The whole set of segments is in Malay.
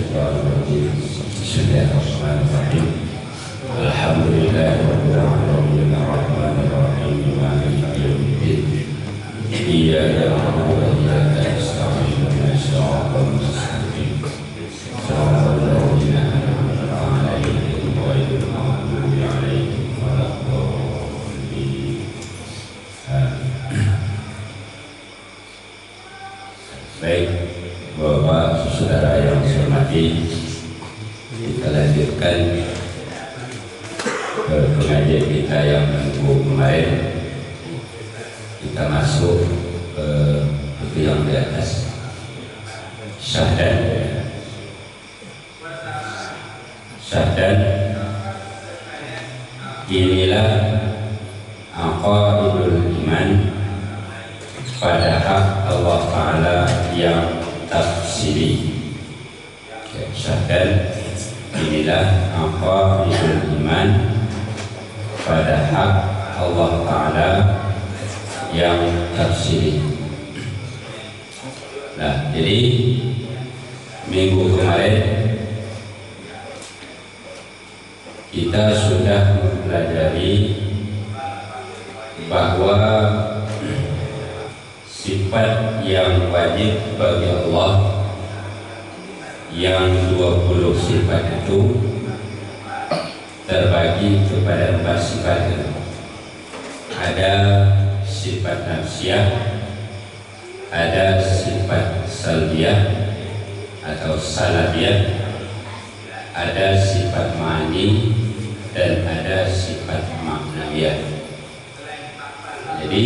Bismillahirrahmanirrahim. Bismillahirrahmanirrahim. Alhamdulillahirabbil alamin arrahmanir rahim maliki yaumiddin. Iyyaka na'budu wa iyyaka nasta'in ihdinas siratal mustaqim. Shiratal ladzina an'amta 'alaihim ghairil maghdubi 'alaihim waladdallin. Baik, Bapak saudara yang saya hormati, kita lanjutkan ke pengajian kita yang minggu kemarin. Kita masuk ke buku yang di atas, Syahdan. Inilah aqaidul iman pada hak Allah Ta'ala yang tafsiri. Syahdan, inilah aqaidul iman pada hak Allah Ta'ala yang tafsiri. Nah, jadi minggu kemarin kita sudah mempelajari bahwa sifat yang wajib bagi Allah yang 20 sifat itu terbagi kepada 4 sifat. Ada sifat nafsiyah, ada sifat salbiyah atau salabiyah, ada sifat ma'ani, dan ada sifat maknawiyah. Jadi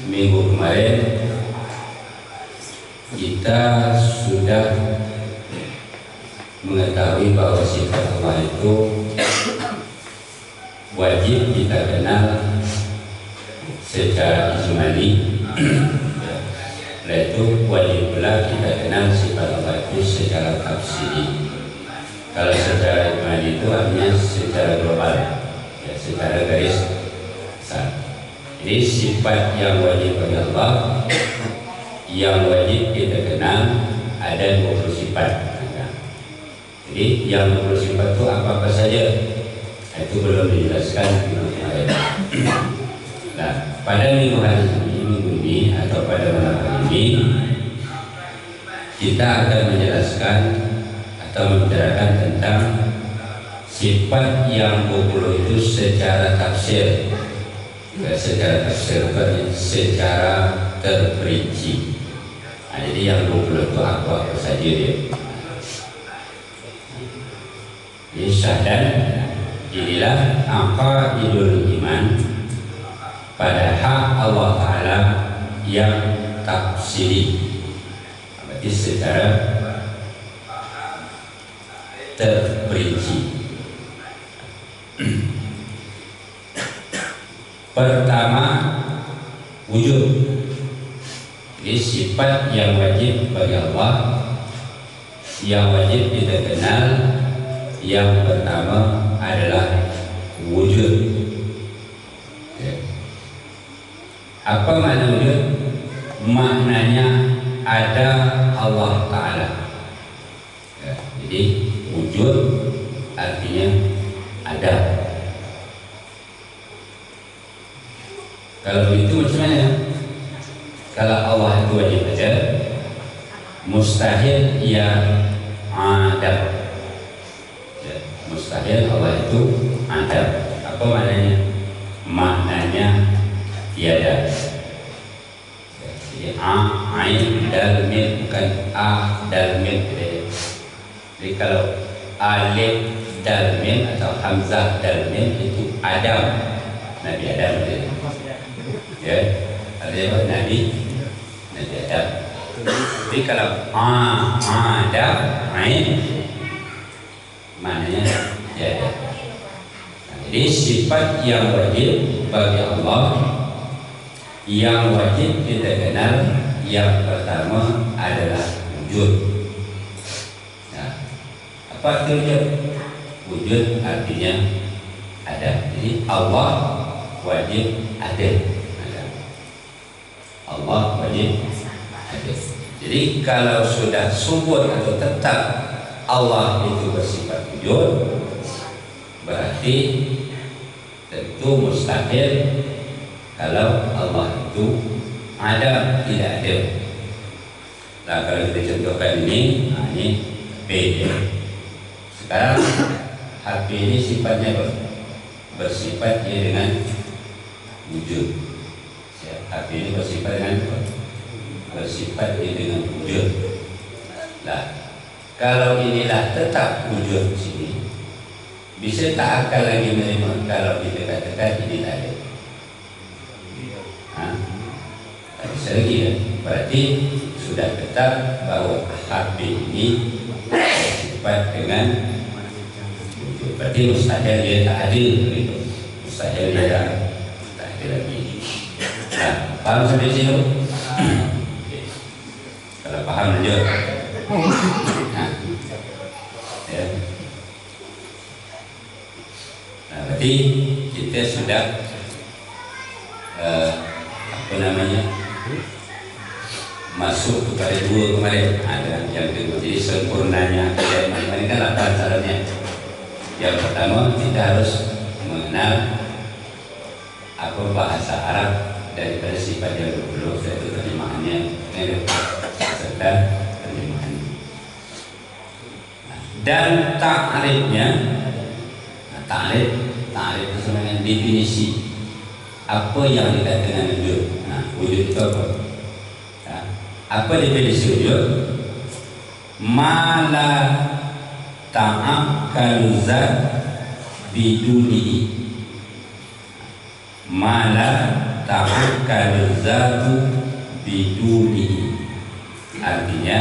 minggu kemarin kita sudah mengetahui bahwa sifat Allah itu wajib kita kenal secara ijmali. Yaitu wajib pula kita kenal sifat Allah itu secara tafsiri. Kalau secara ijmali itu artinya secara global, ya, secara garis besar. Jadi sifat yang wajib bagi Allah yang wajib kita kenal ada 20 sifat. Jadi yang 20 sifat itu apa-apa saja, itu belum dijelaskan di kemarin. Nah, pada minggu ini atau pada malam ini kita akan menjelaskan atau membicarakan tentang sifat yang 20 itu secara tafsir. Secara tafsir secara terperinci. Nah, jadi yang 20 itu apa saja dia. Ini Syahdan, inilah aqaidul iman pada hak Allah Ta'ala yang tafsiri, berarti secara terperinci. Pertama, wujud. Ini sifat yang wajib bagi Allah yang wajib kita kenal. Yang pertama adalah wujud. Apa makna wujud? Maknanya ada Allah Ta'ala. Jadi wujud artinya ada. Kalau begitu macam mana? Kalau Allah itu wajib ada, mustahil ia ada. Mustahil Allah itu ada. Apa maknanya? Maknanya tiada. Jadi ain dal mim, bukan a dal mim. Jadi kalau alif dal mim atau hamzah dal mim itu Adam, Nabi Adam. Ya, ada Nabi Adam. Tapi kalau Adam ain, maknanya tiada. Jadi sifat yang wajib bagi Allah yang wajib kita kenal yang pertama adalah wujud. Nah, apa itu wujud? Wujud artinya ada. Jadi Allah wajib ada. Allah wajib ada. Jadi kalau sudah subut atau tetap Allah itu bersifat wujud, berarti tentu mustahil kalau Allah itu ada, tidak ada. Nah, kalau kita contohkan ini, ini P. Sekarang HP ini sifatnya bersifat dia dengan wujud. HP ini bersifat dengan bersifat dia dengan wujud. Nah, kalau inilah tetap wujud sini, bisa tak akal lagi menerima kalau kita katakan ini tak ada. Tak bisa lagi ya. Berarti sudah tetap bahwa HP ini bersifat dengan wujud. Berarti mustahil dia tak ada begitu. Mustahil dia tak ada lagi. Nah, paham sampai sini? Kalau paham lanjut. Nah, ya. Nah, berarti kita sudah apa namanya, masuk kepada dua kemarin. Ada yang kedua, jadi sempurnanya ini kan apa caranya? Yang pertama, kita harus mengenal apa bahasa Arab daripada sifat yang berpeluh, yaitu terjemahannya serta terjemahan. Dan ta'rifnya, ta'rif itu sebenarnya definisi apa yang dikatakan wujud. Nah, wujud itu apa? Nah, apa definisi wujud? Ma la ta'akkalu zat bidunihi. Ma la ta'akkalu zatu bidunihi. Artinya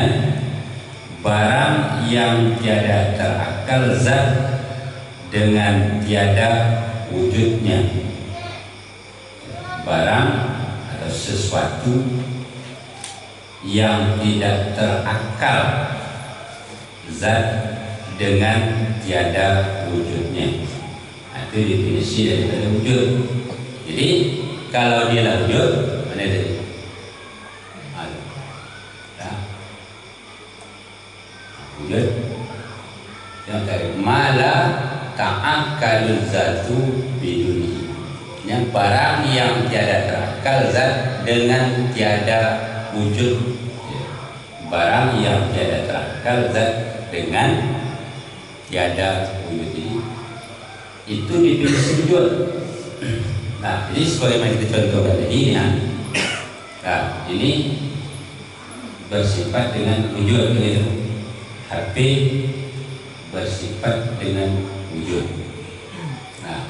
barang yang tiada terakal zat dengan tiada wujudnya. Barang atau sesuatu yang tidak terakal zat dengan tiada wujudnya. Itu definisi daripada wujud. Jadi kalau dia lah wujud, mana tadi? Wujud yang tadi mala ta'akkalu zatu biduni. Yang barang yang tiada terakal zat dengan tiada wujud. Barang yang tiada terakal zat dengan tiada wujud ini, itu definisi wujud. Nah, jadi sebagaimana kita contohkan ini, nah ini bersifat dengan wujud gitu. HP bersifat dengan wujud. Nah,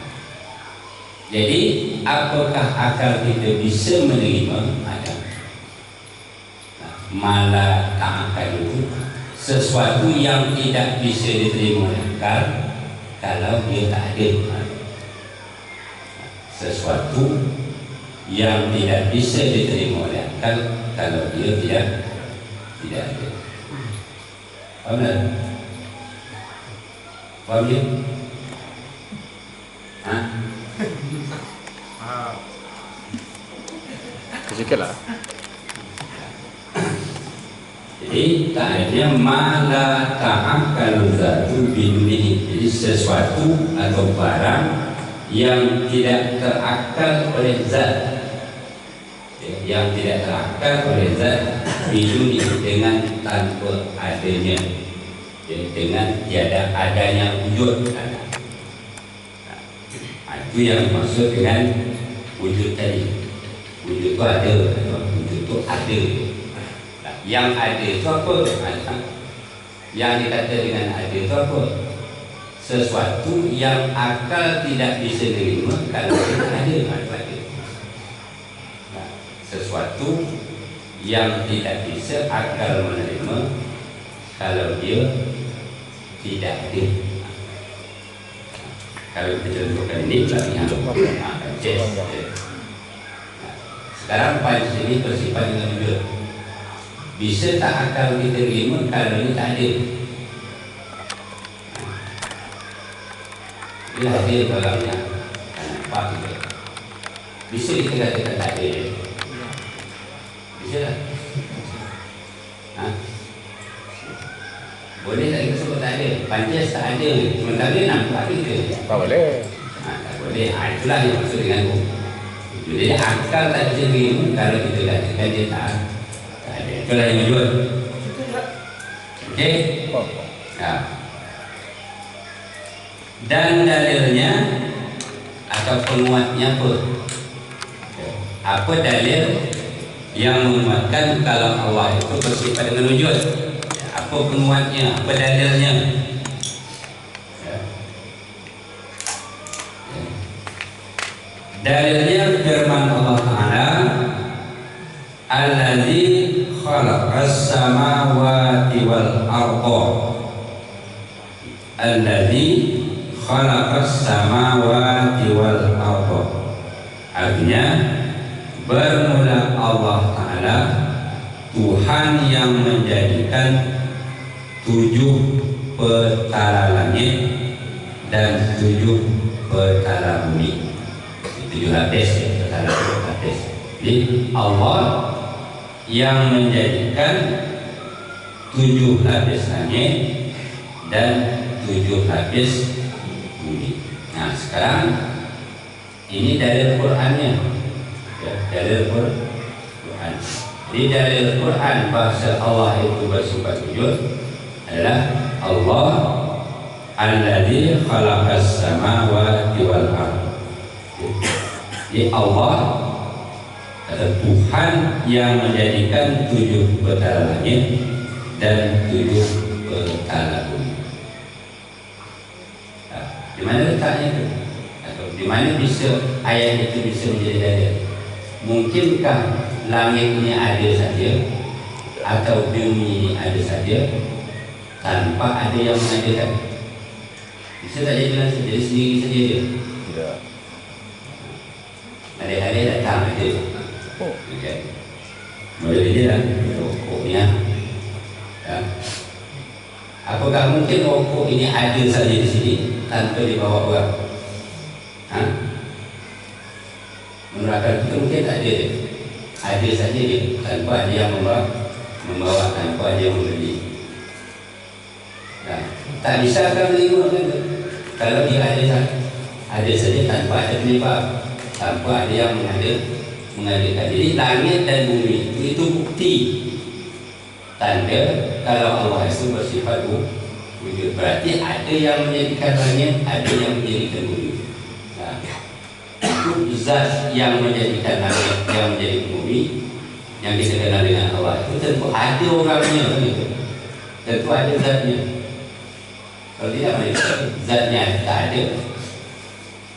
jadi apakah akal kita bisa menerima ada? Nah, malah tak akal itu sesuatu yang tidak bisa diterima oleh akal kalau dia tak ada. Sesuatu yang tidak bisa diterima oleh akal kalau dia tidak ada. Faham tak? Faham ya? Sikit lah. Jadi ta'rifnya mala ta'akkalu zatu bidunihi. Jadi sesuatu atau barang yang tidak terakal oleh zat, yang tidak terakal oleh zat biduni, dengan tanpa adanya, dengan tiada adanya wujud. Itu yang dimaksud dengan wujud tadi. Wujud itu ada, wujud itu ada. Yang ada itu apa? Yang dikata dengan ada itu apa? Sesuatu yang akal tidak bisa terima kalau tidak ada. Sesuatu yang tidak bisa akal menerima kalau dia tidak ada. Kalau kita contohkan ini pelatihan sekarang panc ini bersifat dengan wujud. Bisa tak akal kita terima kalau ini tak ada? Inilah dia barangnya. Nampak juga. Bisa kita katakan tak ada? Bisa tak? Ha? Boleh tak kita sebut tak ada? Panjas tak ada. Sementara nampak kita. Tak boleh. Tak boleh. Itulah yang maksud dengan jadi akal tak bisa terima kalau kita katakan dia tak ada. Itulah yang wujud. Okey? Ya. Dan dalilnya atau penguatnya apa? Apa dalil yang menguatkan kalau Allah itu bersifat dengan wujud? Apa penguatnya? Apa dalilnya? Dalilnya firman Allah Ta'ala, Alladzi khalaqas samawati wal arda. Alladzi khalaqas samawati wal arda. Artinya bermula Allah Ta'ala, Tuhan yang menjadikan 7 petala langit dan 7 petala bumi. 7 lapis ya, petala lapis. Jadi Allah yang menjadikan 7 lapis langit dan 7 lapis bumi. Nah sekarang ini dalil Qurannya, ya, dalil Quran. Di dalil Quran bahasa Allah itu bersifat wujud adalah Allah alladzi khalaqas samawati wal ardh. Jadi Allah adalah Tuhan yang menjadikan 7 petala langit dan 7 petala bumi. Nah, di mana letaknya itu? Atau di mana bisa ayat itu bisa menjadi dalil? Mungkinkah langit ini ada saja atau bumi ini ada saja tanpa ada yang mengadakan? Bisa tak jadi langsung jadi sendiri saja dia? Tidak. Ada-ada datang ada. Okay. Boleh dia lah rokoknya. Ya. Apakah mungkin rokok ini ada saja di sini tanpa dibawa orang? Ha? Menurut kita mungkin tak ada. Ada saja dia tanpa ada yang membawa tanpa ada yang membeli. Nah, tak bisa akan menerima kan? Kalau dia ada saja tanpa ada penyebab, tanpa ada yang mengadakan. Jadi langit dan bumi itu bukti tanda kalau Allah itu bersifat wujud. Berarti ada yang menjadikan langit, ada yang menjadikan bumi. Nah, itu zat yang menjadikan langit, yang menjadikan bumi, yang kita kenal dengan Allah itu tentu ada orangnya, gitu. Tentu ada zatnya. Kalau tidak zatnya tak ada,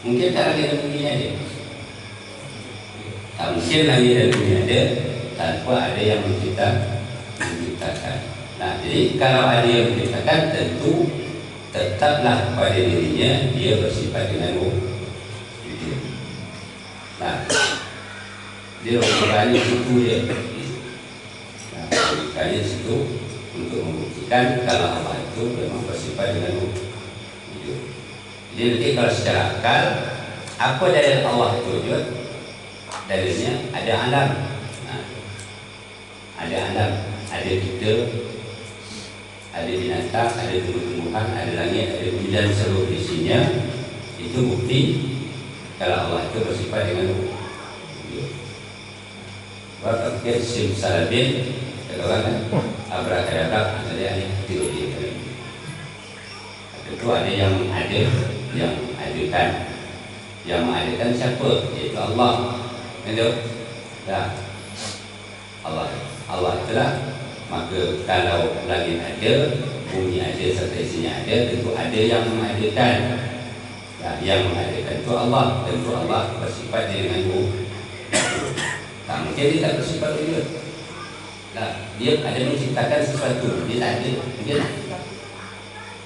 mungkin tak langit dan bumi ada. Tak mungkin langit dan bumi ada tanpa ada yang menciptakan. Nah, jadi kalau ada yang menciptakan, tentu tetaplah pada dirinya dia bersifat dengan wujud. Nah, dia logikanya situ dia. Nah, logikanya situ untuk membuktikan kalau Allah itu memang bersifat dengan wujud. Jadi nanti kalau secara akal, apa dalil Allah itu wujud? Dalilnya ada alam. Nah, ada alam, ada kita, ada binatang, ada tumbuh-tumbuhan, ada langit, ada bumi dan seluruh isinya. Itu bukti kalau Allah itu bersifat dengan wujud. Bapak fikir simsalabin, kata orang kan, abrakadabra, ada yang tidur dia. Tentu ada yang ada, yang adakan. Yang mengadakan siapa? Iaitu Allah. Betul? Ya. Allah itulah. Maka kalau langit ada, bumi ada, serta isinya ada, tentu ada yang mengadakan. Ya, yang mengadakan itu Allah. Tentu Allah bersifat dengan wujud. Tak mungkin dia tak bersifat wujud. Nah, dia ada menciptakan sesuatu, dia tak ada. Mungkin tak?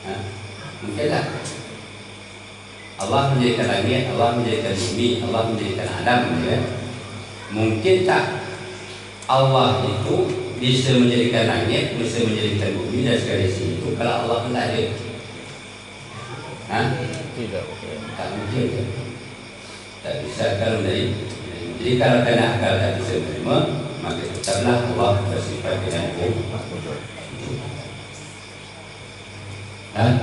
Ha? Mungkin tak? Allah menjadikan langit, Allah menjadikan bumi, Allah menjadikan alam, ya. Mungkin tak Allah itu bisa menjadikan langit, bisa menjadikan bumi dan segala isi itu kalau Allah pun tak ada? Ha? Tidak. Tak mungkin, ya. Tak bisa kalau dari. Jadi kalau kena akal tak bisa menerima, maka tetaplah Allah bersifat dengan wujud. Dan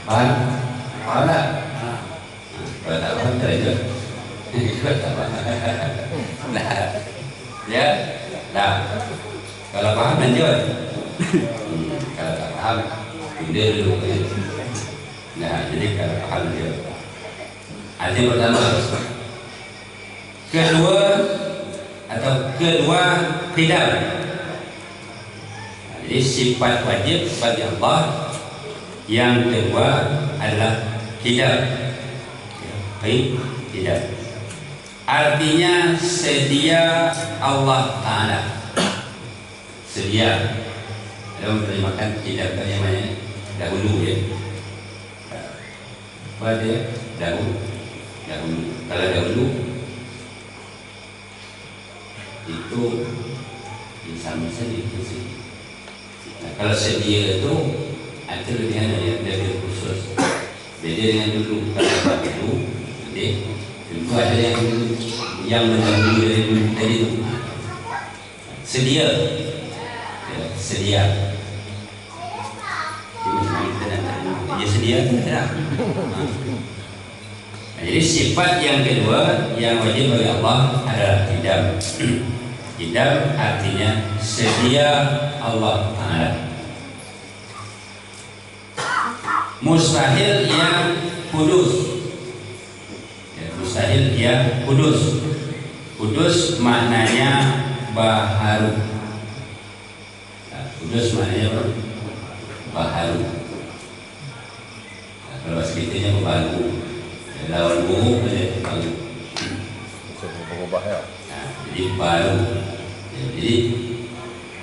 paham? Paham tak? Kalau tak paham tak juga. Kalau tak paham. Nah, ya, nah, kalau paham lanjut. Kalau tak paham, pindah dulu. Nah, jadi kalau paham lanjut. Arti pertama, kedua qidam. Jadi sifat wajib bagi Allah. Yang kedua adalah qidam. Qidam artinya sedia Allah Ta'ala. Sedia. Dalam menerjemahkan qidam yang mana? Dahulu ya. Apa dia? Dahulu. Kalau dahulu itu sama saja itu sih. Nah, kalau sedia itu ada lebihan dari khusus. Beda dengan dulu. Kalau dulu, jadi tentu ada yang mendahului dari dulu tadi itu. Sedia, ya, sedia. Dia sedia tidak. Jadi sifat yang kedua yang wajib bagi Allah adalah qidam. Qidam artinya sedia Allah Ta'ala. Mustahil yang kudus. Ya, mustahil yang kudus. Kudus maknanya baharu. Nah, kudus maknanya apa? Baharu. Nah, kalau bahasa kitanya baharu. Lawan buruk menjadi baru. Nah, jadi baru. Jadi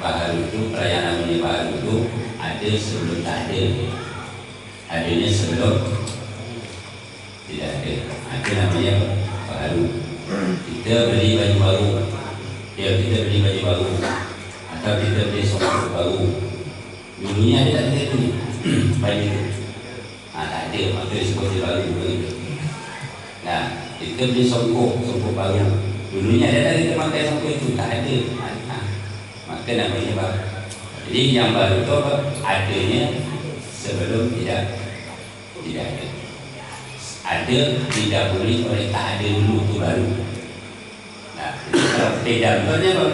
baru itu perayaan namanya baru itu ada sebelum tak ada. Adanya sebelum tidak ada. Ada namanya baru. Kita beli baju baru. Kita beli baju baru. Atau kita beli songkok baru. Dulunya ada tak ada tu baju itu. Tak ada, maka disebut baru begitu. Nah, kita beli songkok baru. Dulunya ada kita pakai songkok itu, tak ada. Maka namanya baru. Jadi yang baru itu apa? Adanya sebelum tidak ada. Ada didahului oleh tak ada dulu itu baru. Nah, kalau qidam itu apa?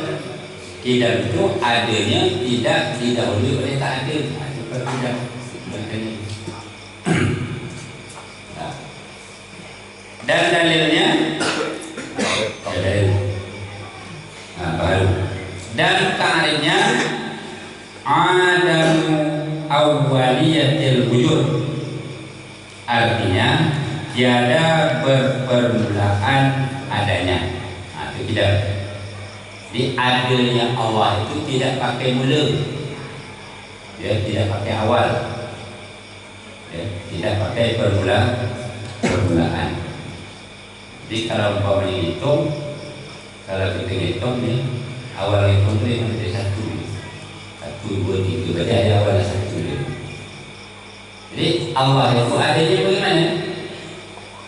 Qidam itu adanya tidak didahului oleh tak ada. Itu qidam. Dan dalilnya baru. Dan ta'rifnya adamu awwaliyatil wujud. Artinya tiada berpermulaan adanya. Itu tidak. Di adanya Allah itu tidak pakai mula. Ya, tidak pakai awal. Ya, tidak pakai permulaan. Jadi kalau umpamanya hitung, kalau kita hitung ni, awal hitung tu yang ada 1, 2, 3, berarti ada awal 1 dia. Jadi Allah itu adanya bagaimana?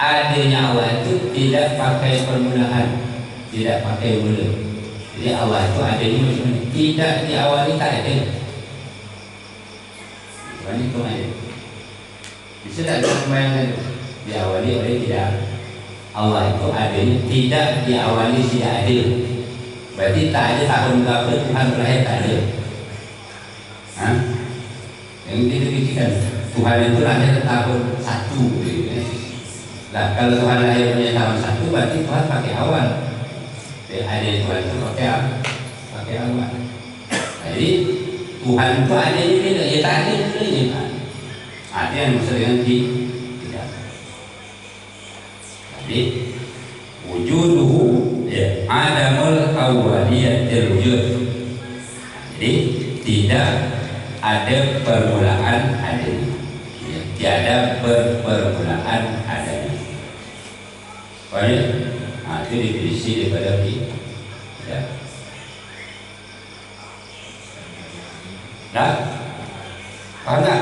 Adanya Allah itu tidak pakai permulaan, tidak pakai mula. Jadi Allah itu adanya bagaimana? Tidak diawali, tak ada. Bagaimana itu aja? Bisa tak membayangkan diawali oleh tidak? Allah itu adanya tidak diawali tidak ada. Berarti tak ada tahun berapa Tuhan terakhir tak ada. Yang kita fikirkan Tuhan itu lahir tahun 1 gitu. Nah, kalau Tuhan lahir punya tahun 1 berarti Tuhan pakai awal. Ada Tuhan itu pakai awal. Jadi Tuhan itu adanya tidak, ya tak ada sebenarnya. Ada yang maksud dengan tidak. Jadi wujuduhu ya adamul awwaliyatil wujud. Jadi tidak ada permulaan adanya. Ya, tiada permulaan adanya. Baik, itu definisi daripada tidak. Dah? Faham tak?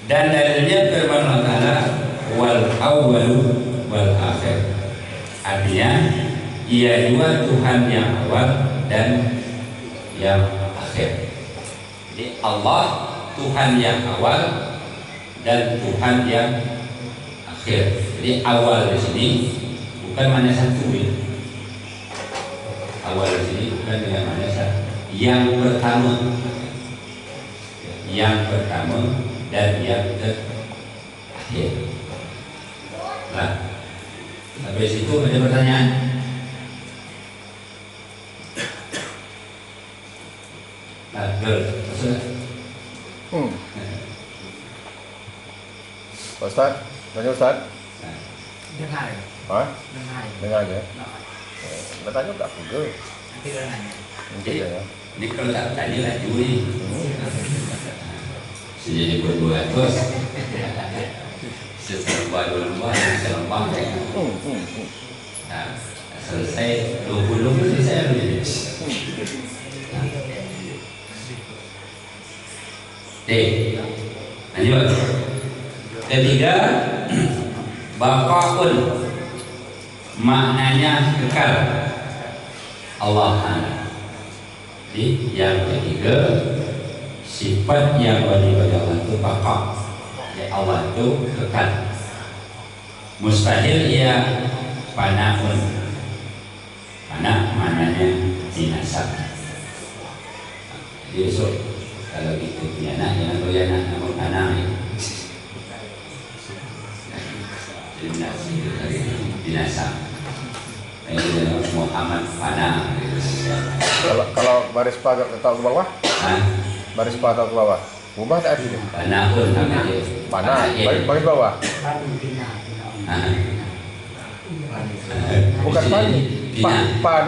Dan dalilnya firman Allah Ta'ala wal awwalu wal akhir. Artinya ia juga Tuhan yang awal dan yang akhir. Jadi Allah Tuhan yang awal dan Tuhan yang akhir. Jadi awal di sini bukan mana satu ya. Awal di sini bukan dengan mana satu. Yang pertama dan yang terakhir. Nah, sampai situ ada pertanyaan. Nah, Ustaz, tanya Ustaz. Dengar. Hah? Dengar aja. Nah, Bertanya tak juga. nanti dia nanya. Mungkin ya. Ini kalau tak tanya lah juri. Sejadi berdua terus. Seserba dua-dua, selembang. Nah, selesai 20 selesai begini. Lanjut. Ketiga, baqaun, maknanya kekal. Allah Ta'ala. Jadi yang ketiga, sifat yang bagi Allah itu baqa. Ya, Allah itu kekal. Mustahil ia fanaun. Fana maknanya binasa. Jadi besok kalau gitu punya anak, jangan punya anak nama fana ya. Jadi binasa. Ini Muhammad fana. Kalau baris pajak letak ke bawah, baris pajak ke bawah, ubah tak ada. Fana pun namanya. Mana? Baris bawah. Bukan pani. Pani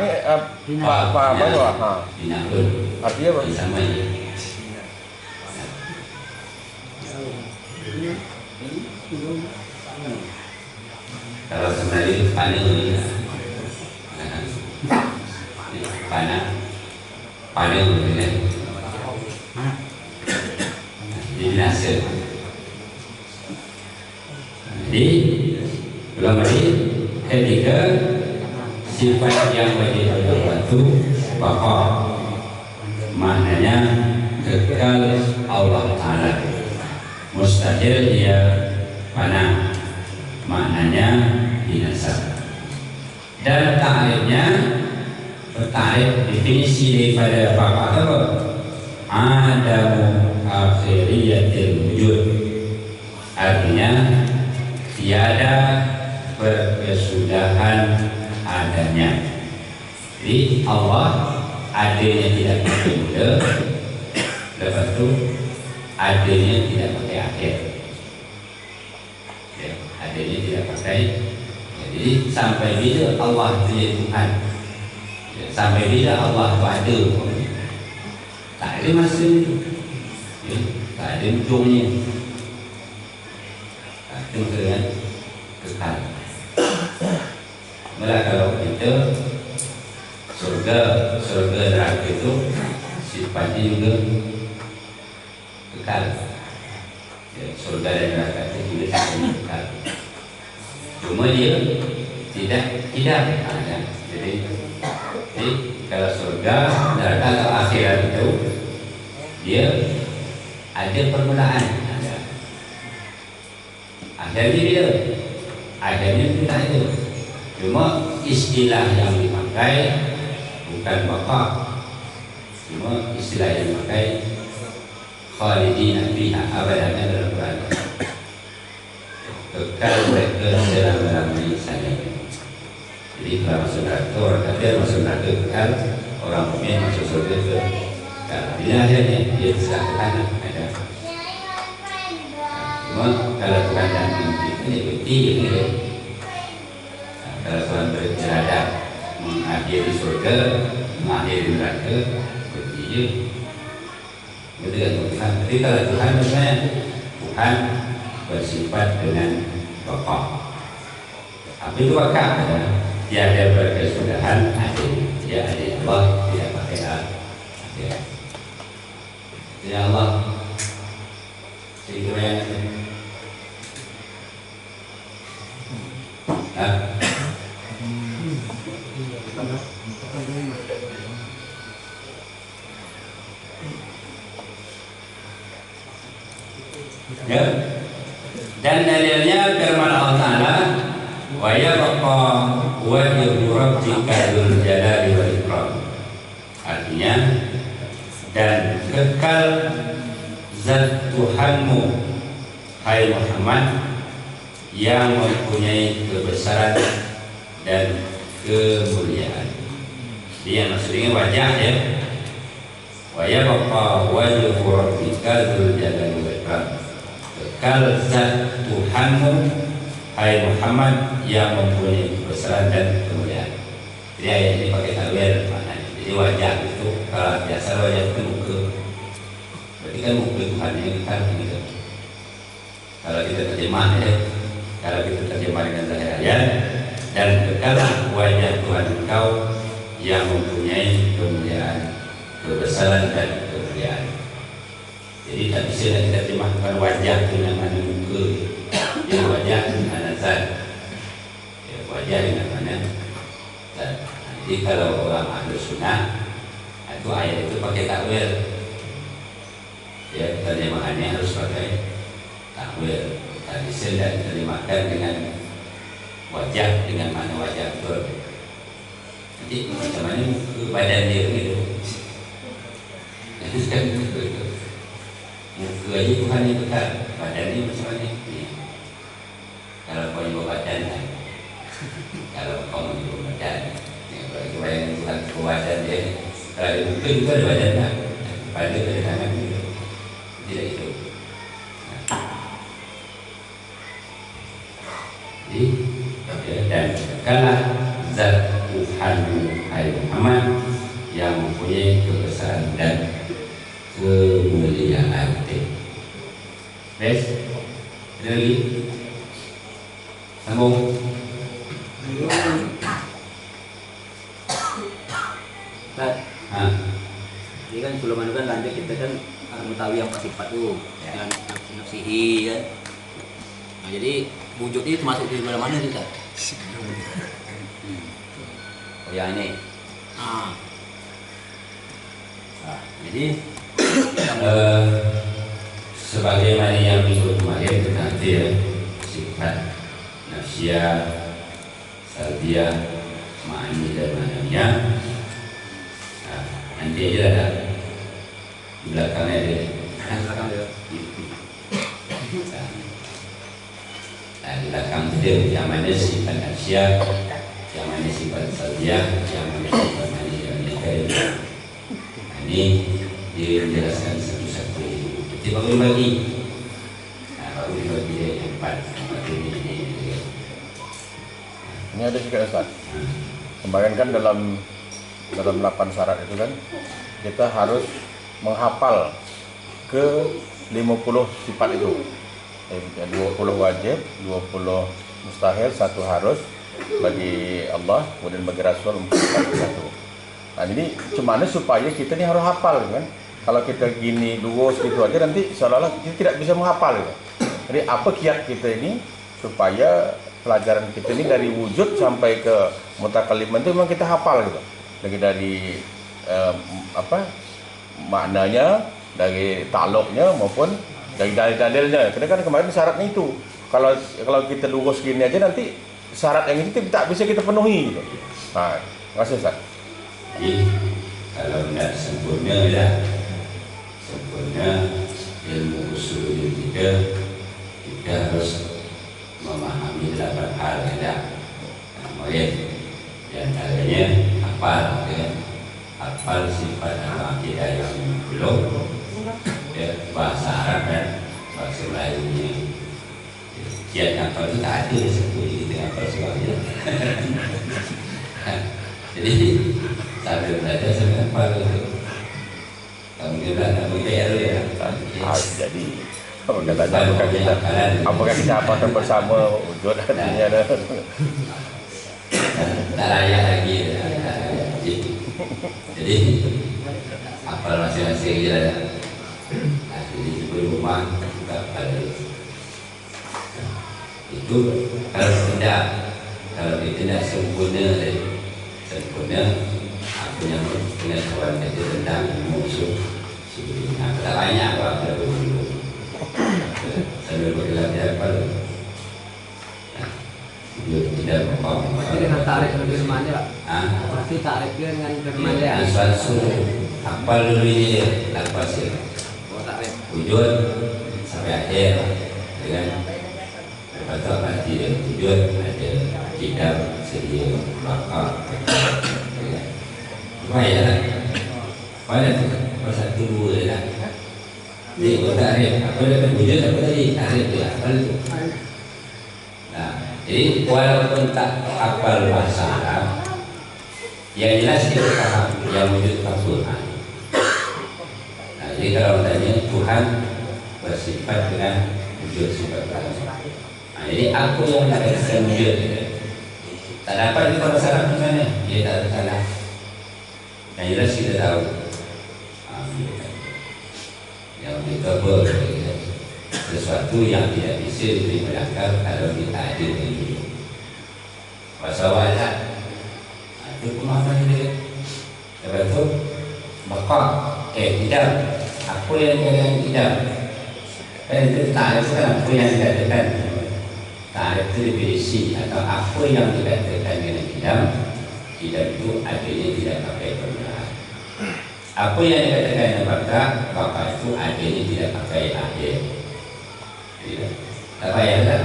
bawah. Bina pun. Artinya apa? Sama ya. Kalau sebenarnya itu panel ya. Panel ya. Jadi nasir. Jadi belum lagi ketiga sifat yang wajib itu baqa, maknanya kekal Allah Ta'ala. Mustahil ia fana, maknanya binasa. Dan ta'rifnya, ta'rif definisi daripada baqa apa? Adamu akhiriyatil wujud, artinya tiada berkesudahan adanya. Jadi Allah adanya tidak pakai mula, lepas itu adanya tidak pakai akhir. Ya, adanya tidak pakai. Ya, jadi sampai bila Allah itu Tuhan, ya, sampai bila Allah itu ada, tak ada masa itu, ya, tak ada ujungnya. Itu kan kekal. Malah kalau kita surga neraka itu sifatnya juga kekal. Ya, surga dan neraka itu juga sifatnya kekal. Cuma dia tidak ada. Jadi kalau surga, neraka atau akhirat itu dia ada permulaan. Akhirnya tidak itu. Cuma istilah yang dipakai bukan baqa, cuma istilah yang dipakai khalidina fiha abadan dalam Quran. Kekal mereka selama-lamanya saja. Jadi kalau masuk neraka, orang kafir masuk neraka kekal, orang mukmin masuk surga kekal. Bila akhirnya dia tidak kekal ada. Cuma kalau keadaan itu diikuti gitu. Kalau Tuhan beriradah mengakhiri surga, mengakhiri neraka, begitu. Itu kan Tuhan. Jadi kalau Tuhan sebenarnya Tuhan bersifat dengan baqa. Apa itu baqa? Dia ada berkesudahan, ada dia ada Allah, tidak pakai ada. Ya Allah. Sehingga Ya. Dan dalilnya firman Allah Ta'ala, wa yabqa wajhu rabbika dzul jalali wal ikram. Artinya, dan kekal zat Tuhanmu hai Muhammad yang mempunyai kebesaran dan kemuliaan. Dia maksudnya wajah ya. Wa yabqa wajhu rabbika dzul jalali wal ikram. Kekal zat Tuhanmu hai Muhammad yang mempunyai kebesaran dan kemuliaan. Jadi ayat ini pakai takwil maknanya. Jadi wajah itu kalau biasa wajah itu muka. Berarti kan muka Tuhan yang kita gitu. Kalau kita terjemah ya, kalau kita terjemah dengan zahir ayat, dan kekal wajah Tuhan engkau yang mempunyai kemuliaan, kebesaran dan kemuliaan. Jadi tak bisa kita terjemahkan wajah dengan mana muka. Jadi wajah dengan zat. Ya, wajah dengan mana zat. Jadi kalau orang ahli sunnah itu ayat itu pakai takwil. Ya, terjemahannya harus pakai takwil. Tak bisa dan terjemahkan dengan wajah dengan mana wajah betul. Jadi macam mana muka badan dia begitu. Muka aja Tuhan yang bekal, badan ni macam mana ni? Kalau kau jumpa badan kan? Kalau kau jumpa badan, kalau bayangan Tuhan ke badan dia, kalau ada muka juga ada badan kan? Pada ada tangan gitu. Tidak itu. Jadi dan kalah zat Tuhanmu hai Muhammad yang mempunyai kebesaran dan kemuliaan. Bes, ada lagi? Sambung. Ustaz, Hah? ini kan sebelum anu kan lanjut kita kan mengetahui yang sifat tuh, Ya. yang nafsihi kan. Nah, jadi wujud ini termasuk di mana sih Ustaz? Oh yang ini. Ah, Nah, jadi sebagaimana yang minggu kemarin kita nanti ya, sifat nafsiyah, salbiyah, ma'ani dan manamnya. Nah, nanti aja ada di belakangnya ada. yang belakang dia. Nah, di belakang itu yang mana sifat nafsiyah, yang mana sifat salbiyah, yang mana sifat ma'ani dan manamnya. Ini dijelaskan satu-satu. Jadi bagi-bagi. Nah, baru dibagi yang 4. Ini ada juga Ustaz. Kemarin kan dalam 8 syarat itu kan kita harus menghafal ke 50 sifat itu. 20 wajib, 20 mustahil, 1 harus bagi Allah, kemudian bagi Rasul 41. Nah, jadi gimana supaya kita ni harus hafal kan? Kalau kita gini lurus gitu aja nanti seolah-olah kita tidak bisa menghafal gitu. Jadi apa kiat kita ini supaya pelajaran kita ini dari wujud sampai ke mutakalliman itu memang kita hafal gitu. Dari maknanya, dari ta'alluqnya maupun dari dalil-dalilnya. Karena kan kemarin syaratnya itu. Kalau kita lurus gini aja nanti syarat yang ini tidak bisa kita penuhi gitu. Nah, terima kasih Ustaz. Jadi kalau tidak sempurna dah sempurna ilmu usul kita harus memahami 8 hal ya. Kemudian di antaranya hafal ya. Hafal sifat akidah yang belum ya, bahasa Arab dan bahasa Melayunya. Kiat hafal itu tak ada satu kita hafal semuanya. Jadi sambil belajar sambil hafal itu. Alhamdulillah nak berjaya dulu ya. Jadi apa katanya apakah kita hafalkan bersama wujud artinya ada. Tak layak lagi ya. Jadi hafal masing-masing je lah. Jadi sebelum rumah kita hafal itu kalau tidak sempurna aku yang pengetahuan itu tentang musuh sebelumnya tak layak apa dulu sudah bergerak dia apa? Wujud tidak bapa. Berarti dengan tarik firman Pak. Ah, Berarti tarik dia dengan firman iya, dia. suatu hafal dulu ini dia, lapas dia. Oh tarik. Wujud sampai akhir, dengan lepas itu apa dia wujud ada kitab sedia bakal. Lumayan lah. Mana tu? Satu dua lah. Ni tarik. Apa dia wujud apa tadi? Tarik tu hafal tu. Nah, jadi walaupun tak hafal bahasa Arab, yang jelas kita faham yang wujud Tuhan. Nah, jadi kalau tanya Tuhan bersifat dengan wujud sifat Tuhan. Nah, jadi apa yang nak katakan wujud? Tak dapat kita bahasa Arab macam mana? Dia tak ada salah. Yang jelas kita tahu. Yang kita sesuatu yang tidak bisa diterima akal kalau kita ada wujud. Bahasa wajah itu pemahaman dia. Lepas tu bakal hidam. Apa yang kalian hidam? Itu tak ada apa yang dikatakan. Tak ada itu definisi atau apa yang dikatakan dengan hidam. Hidam itu adanya tidak pakai pernyataan. Apa yang dikatakan dengan bakal itu adanya tidak pakai akhir. Tak payah tak?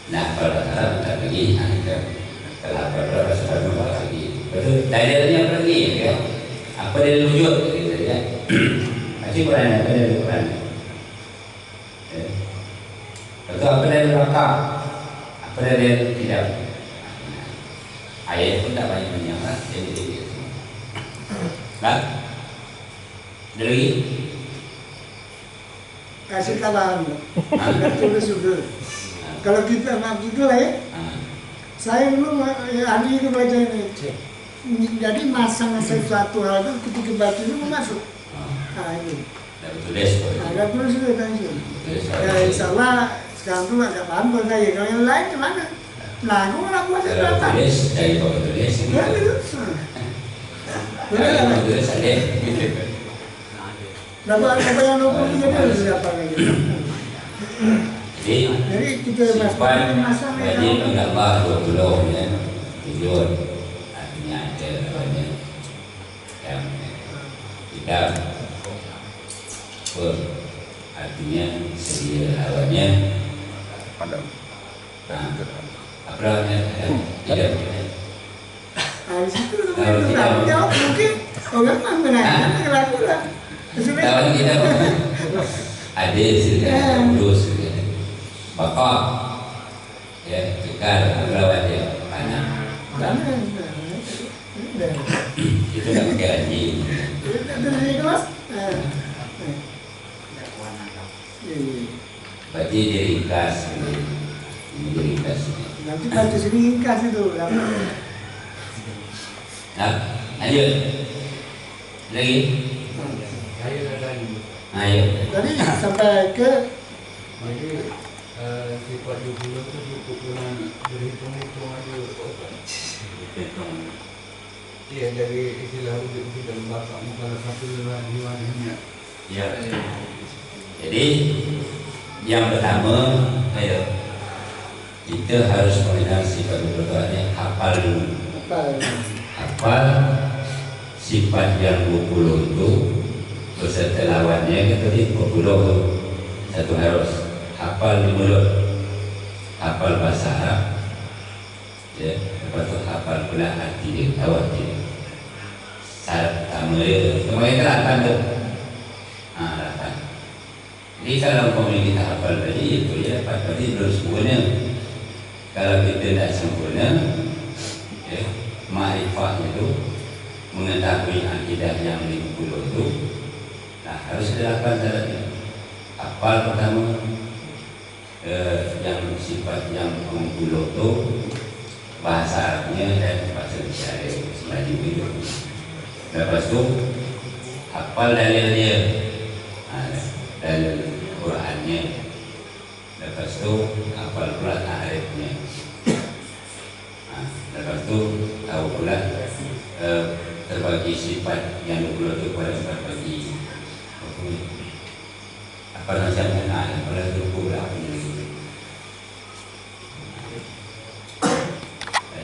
Nah, kalau tak tak pergi, kalau berapa sebab bahasa lagi. Betul, dalilnya pergi, ya. Apa dalil wujud? Gitu ya. Macam Quran, apa dalil Quran? Betul, apa dalil bakal? Apa dalil tidak? Ayat pun tak banyak lah. Jadi dia semua. Kan? Ada lagi? Kasih kabar, tulis juga. Kalau kita nak gitu lah ya, saya dulu Adi itu baca ini. Jadi masang sesuatu hal itu ketika baca itu masuk. Nah ini. Dah tulis. Ada tulis itu kan itu. Ya insya Allah sekarang tu agak paham saya. Kalau yang lain gimana? Nah, aku nak buat sesuatu. Tulis dari bawah tulis. Ya gitu. Dari bawah tulis ada. Dapat apa yang nombor dia dulu siapa lagi? Jadi kita simpan masang wajib menggambar 20 ya. Wujud artinya ada namanya yang tidak artinya sedia lawannya Padam. apa namanya tidak. Di situ kalau jawab mungkin orang mengenai lagu lah. Lawan kita ada sedikit lulus bakal ya kekal lawan dia panah itu tak pakai anjing berarti dia ringkas nanti baca sini ringkas itu nah lanjut lagi ayo tadi sampai ke jadi sifat 20 itu cukup dengan berhitung-hitung aja. Iya, dari istilah wujud kita membaca muka satu diwaninya. ya. Jadi yang pertama ayo kita harus mengenal sifat berdoanya hafal dulu. Hafal sifat yang 20 itu beserta lawannya kita di 20 itu satu harus hafal di mulut, hafal bahasa Arab, ya, lepas itu hafal pula hati dia, tahu hati dia. Syarat pertama dia, kemarin kelatan tu, kelatan. Jadi kalau kita hafal tadi itu ya, tadi belum sempurna. Kalau kita tidak sempurna, ya, ma'rifah itu mengetahui akidah yang 50 itu, nah harus dilakukan syaratnya. Hafal pertama yang sifat yang 60 itu bahasa Arabnya dan bahasa Indonesia Melayu itu. Lepas itu hafal dalilnya, dalil Qurannya. Lepas itu hafal pula ta'rifnya. Lepas itu tahu pula terbagi sifat yang 20 itu pada terbagi Apa nasihatnya? Nah, kalau itu berapa?